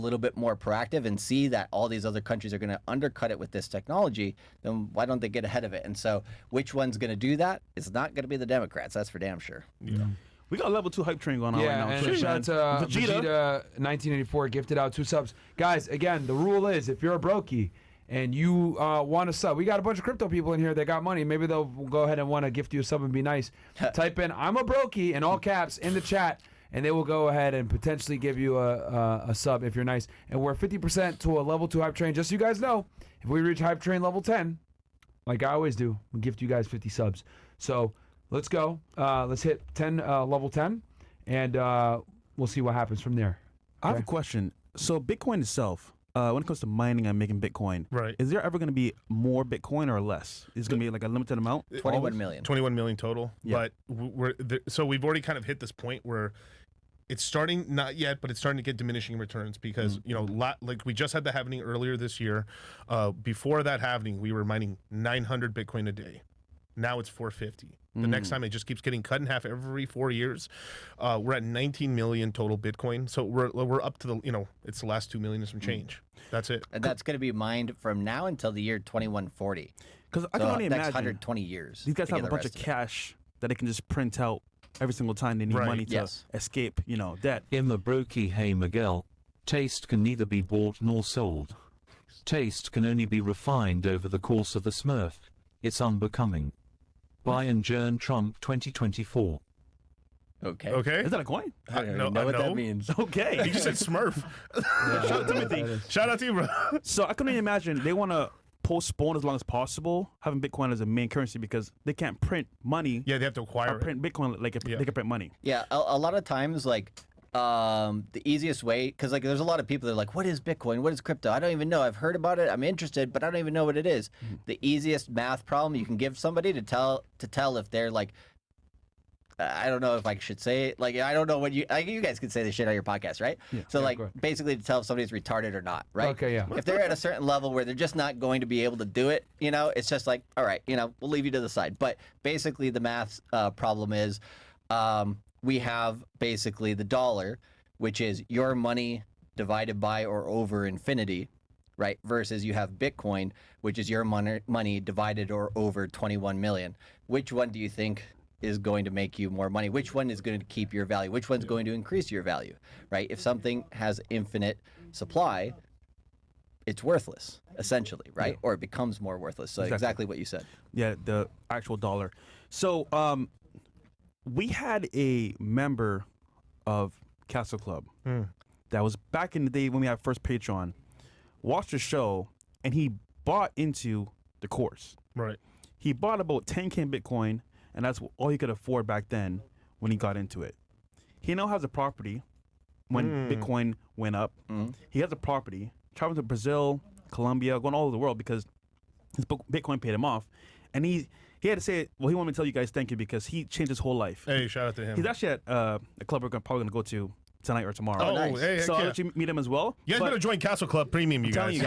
little bit more proactive and see that all these other countries are going to undercut it with this technology, then why don't they get ahead of it? And so which one's going to do that? It's not going to be the Democrats. That's for damn sure. Yeah. We got a level 2 hype train going on right now. And shout out to Vegeta 1984 gifted out 2 subs. Guys, again, the rule is if you're a brokey and you want to sub, we got a bunch of crypto people in here that got money. Maybe they'll go ahead and want to gift you a sub and be nice. Type in "I'm a brokey" in all caps in the chat, and they will go ahead and potentially give you a sub if you're nice. And we're 50% to a level 2 hype train. Just so you guys know, if we reach hype train level 10, like I always do, we'll gift you guys 50 subs. So let's go. Let's hit 10, level 10, and we'll see what happens from there. I have a question. So Bitcoin itself, when it comes to mining and making Bitcoin, right, is there ever going to be more Bitcoin or less? Is it going to be like a limited amount? 21 million. 21 million total. Yeah. But so we've already kind of hit this point where it's starting, not yet, but it's starting to get diminishing returns because, you know, like we just had the halving earlier this year. Before that halving, we were mining 900 Bitcoin a day. Now it's 450. The next time it just keeps getting cut in half every 4 years. We're at 19 million total Bitcoin. So we're up to the, you know, it's the last 2 million and some change. That's it. And that's going to be mined from now until the year 2140. Because I can only next imagine 120 years. These guys have a bunch of cash that they can just print out every single time they need money to escape, you know, debt. In the brokey, hey Miguel, taste can neither be bought nor sold. Taste can only be refined over the course of the Smurf. It's unbecoming. By and Jern Trump 2024. Okay. Okay. Is that a coin? I don't know what that means. Okay. He just said Smurf. Shout out to Timothy. Shout out to you, bro. So I can only imagine they want to postpone as long as possible having Bitcoin as a main currency because they can't print money. Yeah, they have to acquire it. Print Bitcoin like they can print money. Yeah, a lot of times, like, the easiest way, because like there's a lot of people that are like, what is Bitcoin? What is crypto? I don't even know. I've heard about it. I'm interested, but I don't even know what it is. The easiest math problem you can give somebody to tell if they're like, I don't know if I should say it. Like, I don't know what you guys can say this shit on your podcast, right? Yeah, so like basically to tell if somebody's retarded or not, right? Okay, yeah. If they're at a certain level where they're just not going to be able to do it, you know, it's just like, all right, you know, we'll leave you to the side. But basically the math problem is, we have basically the dollar, which is your money divided by or over infinity, right? Versus you have Bitcoin, which is your money divided or over 21 million. Which one do you think is going to make you more money? Which one is going to keep your value? Which one's going to increase your value, right? If something has infinite supply, it's worthless, essentially, right? Or it becomes more worthless. So exactly what you said. Yeah, the actual dollar. So, we had a member of CastleClub that was back in the day when we had first Patreon, watched the show, and he bought into the course. Right. He bought about 10K in Bitcoin, and that's all he could afford back then when he got into it. He now has a property when Bitcoin went up. He has a property, traveling to Brazil, Colombia, going all over the world because his Bitcoin paid him off. And he had to say, well, he wanted me to tell you guys thank you because he changed his whole life. Hey, shout out to him. He's actually at a club we're probably going to go to tonight or tomorrow. Oh, nice. Hey, so I'll let you meet him as well. You guys better join Castle Club Premium, you guys.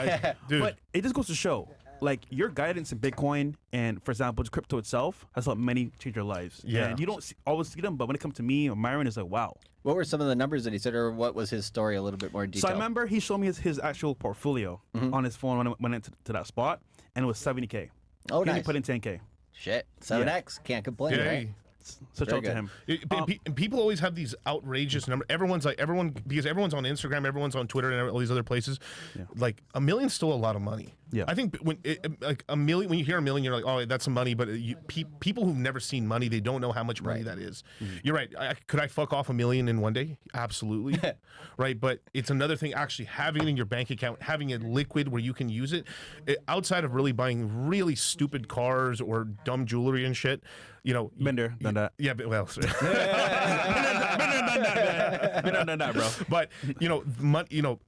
Dude. But it just goes to show, like, your guidance in Bitcoin and, for example, just crypto itself has helped many change their lives. Yeah. And you don't always see them, but when it comes to me or Myron, it's like, wow. What were some of the numbers that he said, or what was his story a little bit more in detail? So I remember he showed me his actual portfolio on his phone when I went into that spot, and it was 70K. Oh, he nice. only put in 10K. Shit. 7X. Can't complain, right? So shout out to him. And people always have these outrageous numbers. Everyone's because everyone's on Instagram, everyone's on Twitter, and all these other places. Yeah. Like $1 million's still a lot of money. Yeah, I think when like $1 million, when you hear $1 million, you're like, oh, that's some money. But people who've never seen money, they don't know how much money that is. You're right. Could I fuck off $1 million in one day? Absolutely. Right. But it's another thing actually having it in your bank account, having it liquid where you can use it, outside of really buying really stupid cars or dumb jewelry and shit. You know, Bender done that. Yeah, but well, Been done that, bro. But you know,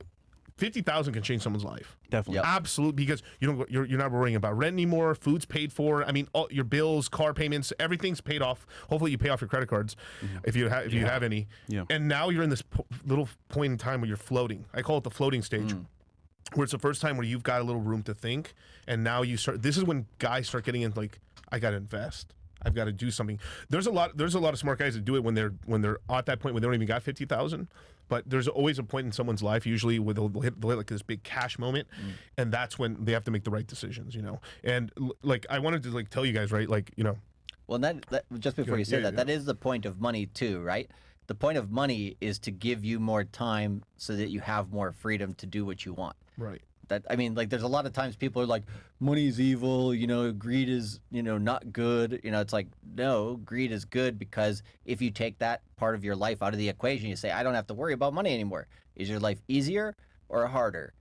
50,000 can change someone's life. Definitely, absolutely, because you're not worrying about rent anymore. Food's paid for. I mean, all your bills, car payments, everything's paid off. Hopefully, you pay off your credit cards if you have any. Yeah. And now you're in this little point in time where you're floating. I call it the floating stage. Where it's the first time where you've got a little room to think, and now you start. This is when guys start getting into like, I got to invest. I've got to do something. There's a lot of smart guys that do it when they're at that point when they don't even got 50,000. but there's always a point in someone's life, usually where they'll hit like this big cash moment, and that's when they have to make the right decisions, you know. And like I wanted to like tell you guys, right, like, you know. Well, that just before you say that is the point of money too, right? The point of money is to give you more time so that you have more freedom to do what you want. Right. That, I mean, like, there's a lot of times people are like, money's evil, you know, greed is, you know, not good. You know, it's like, no, greed is good, because if you take that part of your life out of the equation, you say, I don't have to worry about money anymore. Is your life easier or harder?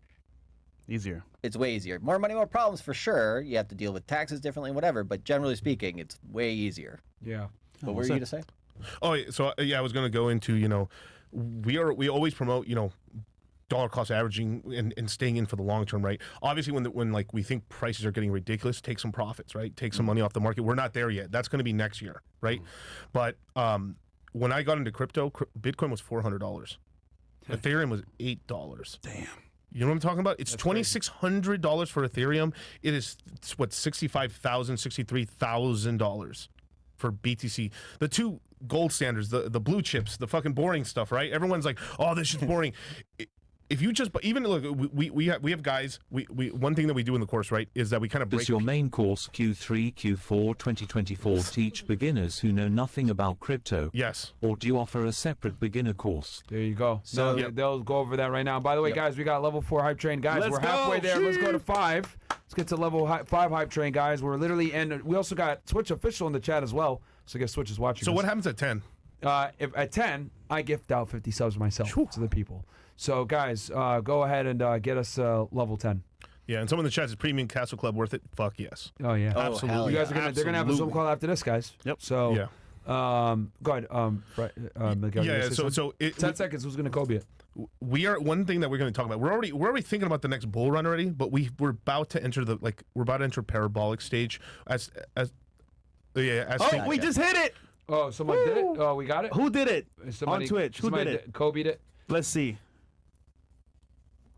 Easier. It's way easier. More money, more problems for sure. You have to deal with taxes differently, whatever. But generally speaking, it's way easier. Yeah. What were you going to say? Oh, so yeah, I was going to go into, you know, we always promote, you know, dollar cost averaging and staying in for the long term, right? Obviously, when like we think prices are getting ridiculous, take some profits, right? Take some money off the market. We're not there yet. That's going to be next year, right? But when I got into crypto, Bitcoin was $400. Ethereum was $8. Damn. You know what I'm talking about? It's $2,600 for Ethereum. It's what, $65,000, $63,000 for BTC. The two gold standards, the blue chips, the fucking boring stuff, right? Everyone's like, oh, this shit's boring. If you just, even look, we have guys, we one thing that we do in the course, right, is that we kind of break. Does your main course Q3, Q4 2024 teach beginners who know nothing about crypto? Yes. Or do you offer a separate beginner course? There you go. So they'll go over that right now. By the way, guys, we got level 4 hype train. Guys, we're halfway there. Let's go to 5. Let's get to level 5 hype train, guys. We're literally, and we also got Twitch official in the chat as well. So I guess Twitch is watching. So what happens at 10? If at 10, I gift out 50 subs myself to the people. So guys, go ahead and get us level 10. Yeah, and someone in the chat is premium CastleClub worth it? Fuck yes. Oh yeah, absolutely. You guys are they're gonna have a Zoom call after this, guys. Yep. So go ahead. Miguel, yeah. So 10 seconds. Who's gonna Kobe it? We are, one thing that we're going to talk about. We're already thinking about the next bull run already, but we're about to enter parabolic stage as we just hit it. Oh, someone did it. Oh, we got it. Who did it? Somebody, on Twitch. Who did it? Kobe'd it. Let's see.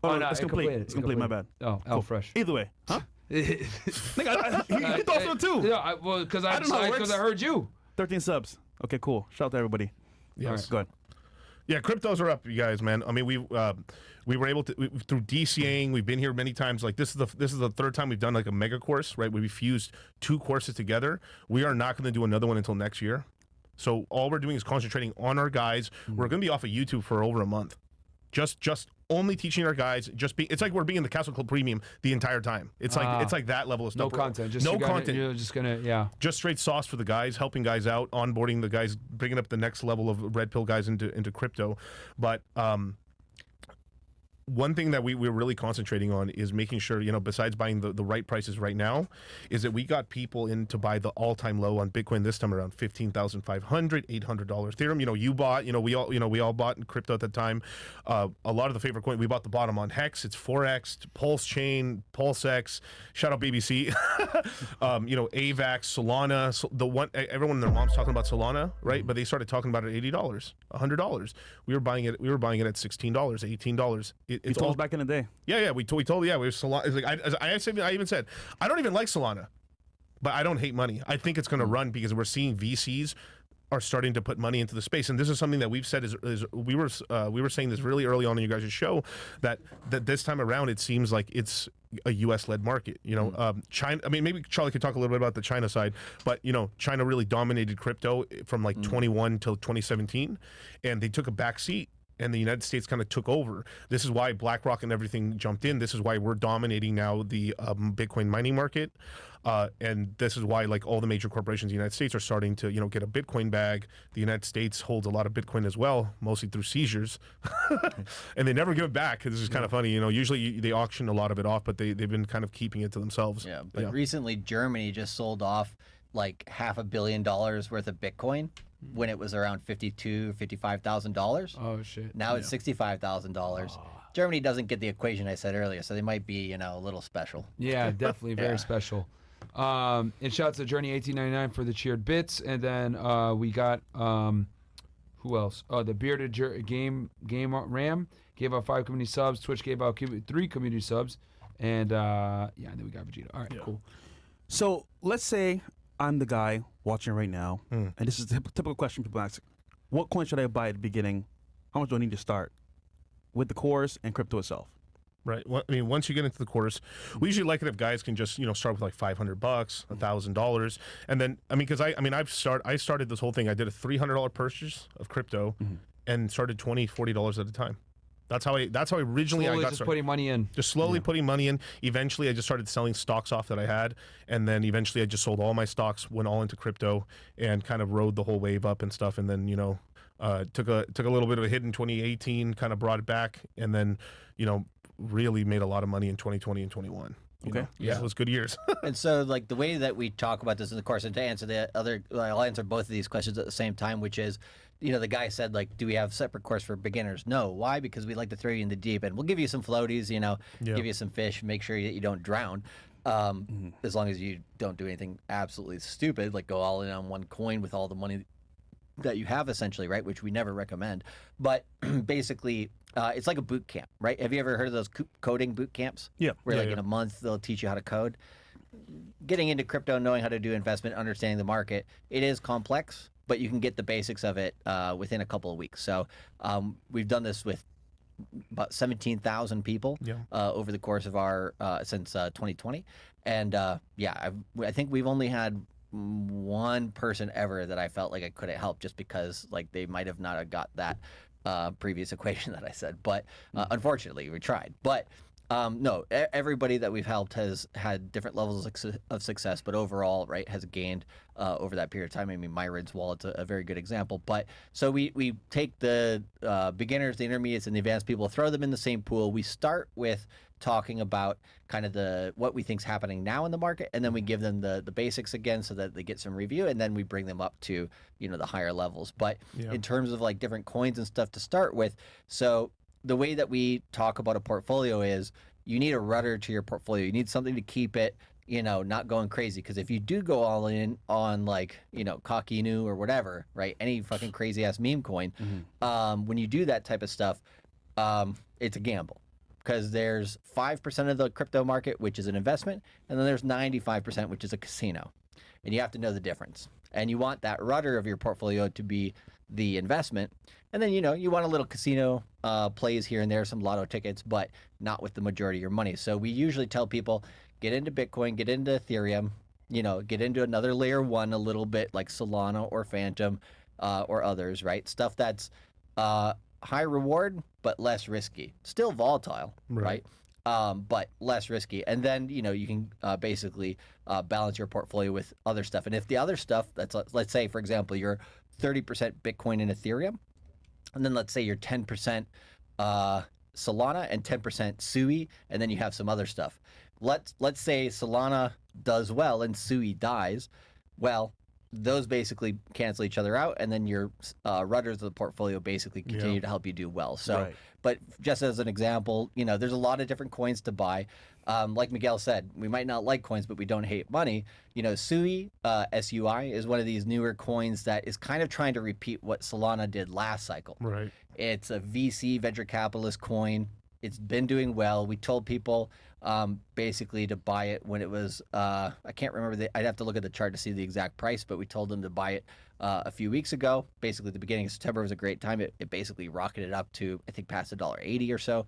Oh, no, it's complete. It's complete. My bad. Oh, cool. fresh. Either way, huh? Nigga, he thought so too. Yeah, well, because I heard you. 13 subs. Okay, cool. Shout out to everybody. Yes. Right, go ahead. Yeah, cryptos are up, you guys, man. I mean, we were able to through DCAing. We've been here many times. Like this is the third time we've done like a mega course, right? We fused 2 courses together. We are not going to do another one until next year. So all we're doing is concentrating on our guys. We're going to be off of YouTube for over a month, just only teaching our guys. It's like we're being in the CastleClub Premium the entire time. It's like that level of stuff. No content. Just no content. You're just gonna just straight sauce for the guys, helping guys out, onboarding the guys, bringing up the next level of red pill guys into crypto. But one thing that we're really concentrating on is making sure, you know, besides buying the right prices right now, is that we got people in to buy the all-time low on Bitcoin this time around, $15,500, $800 Ethereum. You know, you bought, you know, we all bought in crypto at the time. A lot of the favorite coin, we bought the bottom on Hex. It's Forex, Pulse Chain, PulseX. Shout out BBC. You know, AVAX, Solana. The one everyone and their mom's talking about Solana, right? But they started talking about it at $80, $100. We were buying it at $16, $18. It's all back in the day. Yeah. We told we were Solana. It's like I even said I don't even like Solana, but I don't hate money. I think it's going to run because we're seeing VCs are starting to put money into the space, and this is something that we've said is we were saying this really early on in you guys' show that this time around it seems like it's a U.S. led market. You know, China. I mean, maybe Charlie could talk a little bit about the China side, but you know, China really dominated crypto from like 21 till 2017, and they took a back seat. And the United States kind of took over. This is why BlackRock and everything jumped in. This is why we're dominating now the Bitcoin mining market. And this is why like all the major corporations in the United States are starting to, you know, get a Bitcoin bag. The United States holds a lot of Bitcoin as well, mostly through seizures. And they never give it back. This is kind of funny. You know, usually they auction a lot of it off, but they've been kind of keeping it to themselves. Yeah, but recently Germany just sold off like $500 million worth of Bitcoin when it was around $55,000. Oh shit! Now it's $65,000. Germany doesn't get the equation I said earlier, so they might be, you know, a little special. Yeah, definitely very special. And shouts to Journey 1899 for the cheered bits, and then we got who else? Oh, the bearded game Ram gave out 5 community subs. Twitch gave out 3 community subs, and and then we got Vegeta. All right, cool. So let's say I'm the guy watching right now, and this is the typical question people ask: what coin should I buy at the beginning how much do I need to start with the course and crypto itself? Right. Well, I mean, once you get into the course, we usually like it if guys can just, start with like $500, $1,000, and then because I started this whole thing. I did a $300 purchase of crypto, and started $20, $40 at a time. That's how I originally Slowly got just started. putting money in. Just slowly putting money in. Eventually, I just started selling stocks off that I had, and then eventually I just sold all my stocks, went all into crypto, and kind of rode the whole wave up and stuff. And then took a little bit of a hit in 2018, kind of brought it back, and then really made a lot of money in 2020 and 21. Okay. Yeah, it was good years. And so, like, the way that we talk about this in the course, and to answer the other, I'll answer both of these questions at the same time, which is, the guy said, like, do we have a separate course for beginners? No. Why? Because we like to throw you in the deep end. We'll give you some floaties, give you some fish, make sure that you don't drown. As long as you don't do anything absolutely stupid, like go all in on one coin with all the money that you have, essentially, right? Which we never recommend. But basically, it's like a boot camp, right? Have you ever heard of those coding boot camps? Yeah. Where in a month they'll teach you how to code. Getting into crypto, knowing how to do investment, understanding the market, it is complex, but you can get the basics of it within a couple of weeks. So we've done this with about 17,000 people over the course of our since 2020, and I think we've only had one person ever that I felt like I couldn't help just because like they might have not got that previous equation that I said, but unfortunately we tried. But no, everybody that we've helped has had different levels of success, but overall, right, has gained over that period of time. I mean, Myron's wallet's a very good example. But so we take the beginners, the intermediates, and the advanced people, throw them in the same pool. We start with talking about kind of what we think's happening now in the market, and then we give them the basics again so that they get some review, and then we bring them up to the higher levels. But in terms of like different coins and stuff to start with, so the way that we talk about a portfolio is you need a rudder to your portfolio. You need something to keep it, not going crazy. Because if you do go all in on like, Cocky Inu or whatever, right? Any fucking crazy ass meme coin, when you do that type of stuff, it's a gamble. Because there's 5% of the crypto market, which is an investment, and then there's 95%, which is a casino. And you have to know the difference. And you want that rudder of your portfolio to be the investment. And then, you want a little casino plays here and there, some lotto tickets, but not with the majority of your money. So we usually tell people, get into Bitcoin, get into Ethereum, get into another layer one a little bit like Solana or Phantom or others, right? Stuff that's high reward, but less risky. Still volatile, right? But less risky. And then, you can basically balance your portfolana with other stuff. And if the other stuff, let's say, for example, you're 30% Bitcoin and Ethereum, and then let's say you're 10% Solana and 10% Sui, and then you have some other stuff. Let's say Solana does well and Sui dies. Well, those basically cancel each other out, and then your rudders of the portfolio basically continue to help you do well. So, but just as an example, there's a lot of different coins to buy. Like Miguel said, we might not like coins, but we don't hate money. Sui, SUI, is one of these newer coins that is kind of trying to repeat what Solana did last cycle. Right. It's a VC, venture capitalist coin. It's been doing well. We told people basically to buy it when it was, I can't remember, I'd have to look at the chart to see the exact price, but we told them to buy it a few weeks ago. Basically, the beginning of September was a great time. It basically rocketed up to, I think, past $1.80 or so.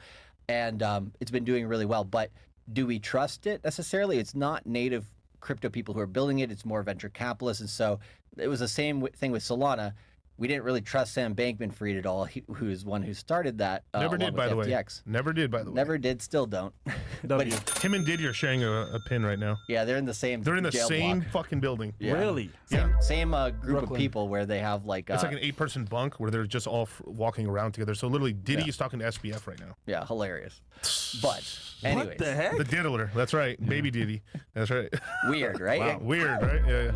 And it's been doing really well. But do we trust it necessarily? It's not native crypto people who are building it. It's more venture capitalists. And so it was the same thing with Solana. We didn't really trust Sam Bankman-Fried at all, who's one who started that. Never did, by the way. Never did, by the way. Never did, still don't. But him and Diddy are sharing a pin right now. Yeah, they're in the same. They're in the jail same block. fucking building. Yeah. Really? Same group of people where they have like. It's like an 8-person bunk where they're just all walking around together. So literally, Diddy is talking to SBF right now. Yeah, hilarious. But anyways, what the heck? The diddler. That's right. Baby Diddy. That's right. Weird, right? Wow. Weird, right? Yeah.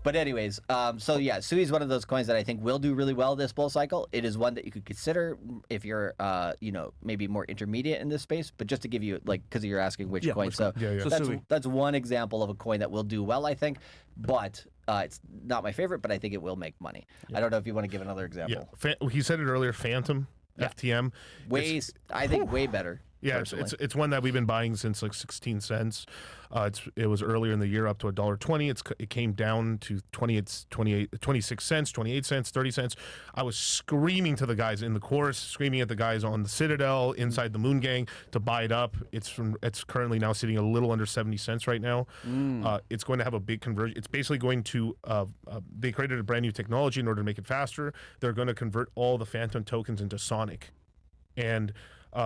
But anyways, so yeah, Sui is one of those coins that I think will do really well this bull cycle. It is one that you could consider if you're, maybe more intermediate in this space. But just to give you, like, because you're asking which coin, so that's one example of a coin that will do well, I think. But it's not my favorite, but I think it will make money. I don't know if you want to give another example. Yeah, he said it earlier. Phantom, FTM. I think way better. Yeah, it's one that we've been buying since like 16 cents. It was earlier in the year up to $1.20. It came down to 26 cents, 28 cents, 30 cents. I was screaming to the guys in the course, screaming at the guys on the Citadel, inside the Moon Gang to buy it up. It's currently now sitting a little under 70 cents right now. It's going to have a big conversion. It's basically going to they created a brand new technology in order to make it faster. They're going to convert all the Phantom tokens into Sonic, and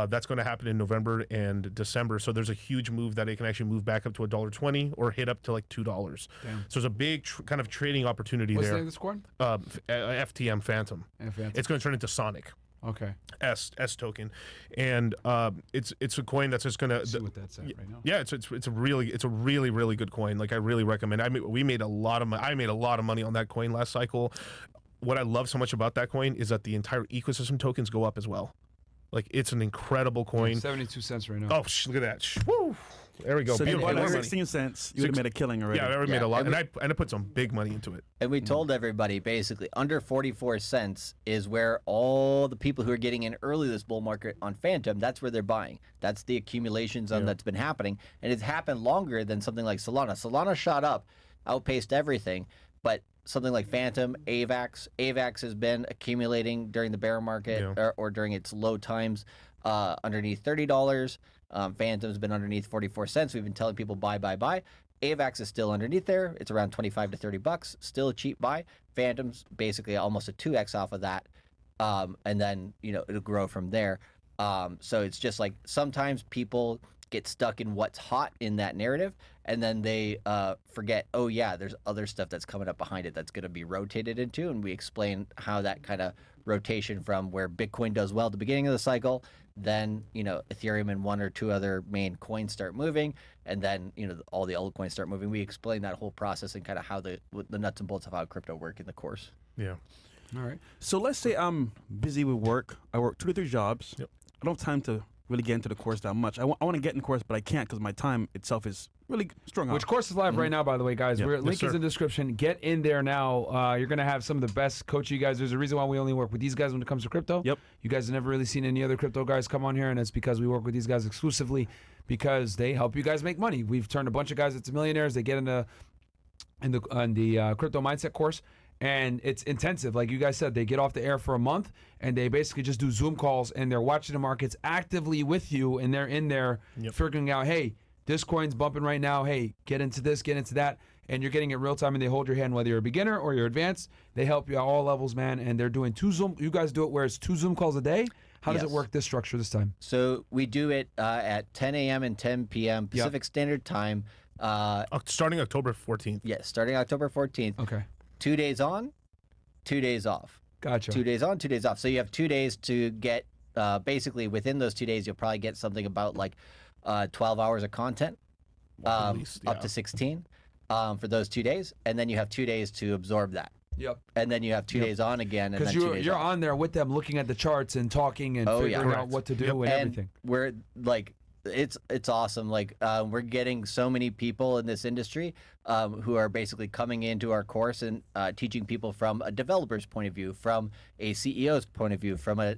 that's going to happen in November and December. So there's a huge move that it can actually move back up to $1.20 or hit up to like $2. So there's a big kind of trading opportunity What's there. the name of this coin? FTM Phantom. It's going to turn into Sonic. Okay. S token, and it's a coin that's just going to see what that's at right now. Yeah, it's a really good coin. Like I really recommend. I made a lot of money on that coin last cycle. What I love so much about that coin is that the entire ecosystem tokens go up as well. Like, it's an incredible coin. 72 cents right now. Oh, look at that. Woo! There we go. So if you Beautiful. bought 16 cents, you would have made a killing already. Yeah, I already made a lot. And I put some big money into it. And we told everybody, basically, under 44 cents is where all the people who are getting in early this bull market on Phantom, that's where they're buying. That's the accumulation zone that's been happening. And it's happened longer than something like Solana. Solana shot up, outpaced everything. But something like Phantom, AVAX has been accumulating during the bear market or during its low times underneath $30. Phantom's been underneath 44 cents. We've been telling people buy. AVAX is still underneath there. It's around 25 to 30 bucks. Still a cheap buy. Phantom's basically almost a 2x off of that. And then, it'll grow from there. So it's just like sometimes people get stuck in what's hot in that narrative, and then they forget, oh yeah, there's other stuff that's coming up behind it that's going to be rotated into, and we explain how that kind of rotation from where Bitcoin does well at the beginning of the cycle, then Ethereum and one or two other main coins start moving, and then all the altcoins start moving. We explain that whole process and kind of how the nuts and bolts of how crypto work in the course. Yeah. All right. So let's say I'm busy with work. I work 2 to 3 jobs. Yep. I don't have time to really get into the course that much. I want to get in the course, but I can't because my time itself is really strung out. Which course is live right now, by the way, guys. Yep. Link is in the description. Get in there now. You're going to have some of the best coaching guys. There's a reason why we only work with these guys when it comes to crypto. Yep. You guys have never really seen any other crypto guys come on here, and it's because we work with these guys exclusively because they help you guys make money. We've turned a bunch of guys into millionaires. They get in the crypto mindset course. And it's intensive. Like you guys said, they get off the air for a month and they basically just do Zoom calls and they're watching the markets actively with you, and they're in there figuring out, hey, this coin's bumping right now. Hey, get into this, get into that. And you're getting it real time, and they hold your hand whether you're a beginner or you're advanced. They help you at all levels, man. And they're doing 2 Zoom. You guys do it where it's 2 Zoom calls a day. How does it work, this structure this time? So we do it at 10 a.m. and 10 p.m. Pacific Standard Time. Starting October 14th. Yes, starting October 14th. Okay. 2 days on, 2 days off. Gotcha. 2 days on, 2 days off. So you have 2 days to get, basically within those 2 days, you'll probably get something about like 12 hours of content, At least, up to 16 for those 2 days. And then you have 2 days to absorb that. Yep. And then you have 2 days on again. And then 2 days you're off. on there with them looking at the charts and talking and figuring out what to do and everything. We're like, it's awesome. Like we're getting so many people in this industry who are basically coming into our course and teaching people from a developer's point of view, from a CEO's point of view, from a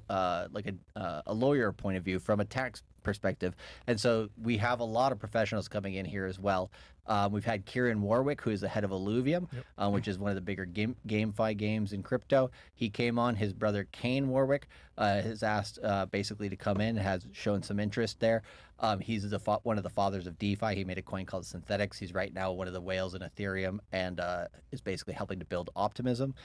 lawyer point of view, from a tax perspective. And so we have a lot of professionals coming in here as well. We've had Kieran Warwick, who is the head of Illuvium, which is one of the bigger GameFi games in crypto. He came on. His brother Kane Warwick has asked basically to come in, has shown some interest there. He's one of the fathers of DeFi. He made a coin called Synthetics. He's right now one of the whales in Ethereum and is basically helping to build Optimism.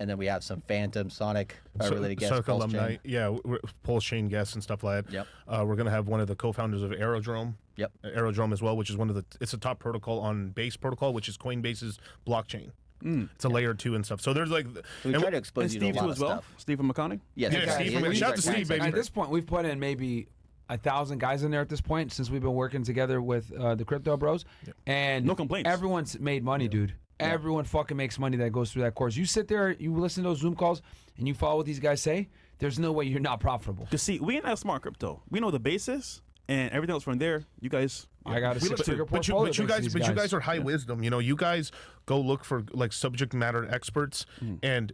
And then we have some Phantom, Sonic related guests. Sonic alumni. Chain. Yeah, Pulse Chain guests and stuff like that. Yep. We're going to have one of the co-founders of Aerodrome. Yep. Aerodrome as well, which is it's a top protocol on Base protocol, which is Coinbase's blockchain. It's a layer 2 and stuff. So there's like... So we try to expose you to a lot of stuff. Steve from McConaughey? Yes. Yeah, Steve. Shout out to Steve, baby. At this point, we've put in maybe 1,000 guys in there at this point since we've been working together with the Crypto Bros. And no complaints. Everyone's made money, dude. Everyone fucking makes money that goes through that course. You sit there, you listen to those Zoom calls, and you follow what these guys say, there's no way you're not profitable. To see, we ain't that smart crypto. We know the basis, and everything else from there, you guys... I got a six-figure portfolio. But you guys are high wisdom. You guys go look for like subject matter experts, and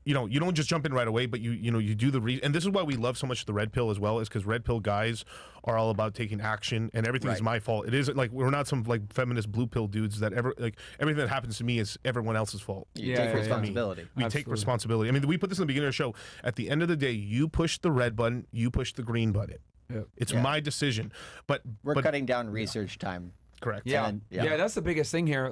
you know, you don't just jump in right away, but you know, you do the and this is why we love so much the red pill as well, is because red pill guys are all about taking action, and everything is my fault. It isn't like we're not some like feminist blue pill dudes that everything that happens to me is everyone else's fault. You take responsibility. We take responsibility. I mean, we put this in the beginning of the show. At the end of the day, you push the red button, you push the green button. It's my decision. But we're cutting down research time. Correct. Yeah, that's the biggest thing here.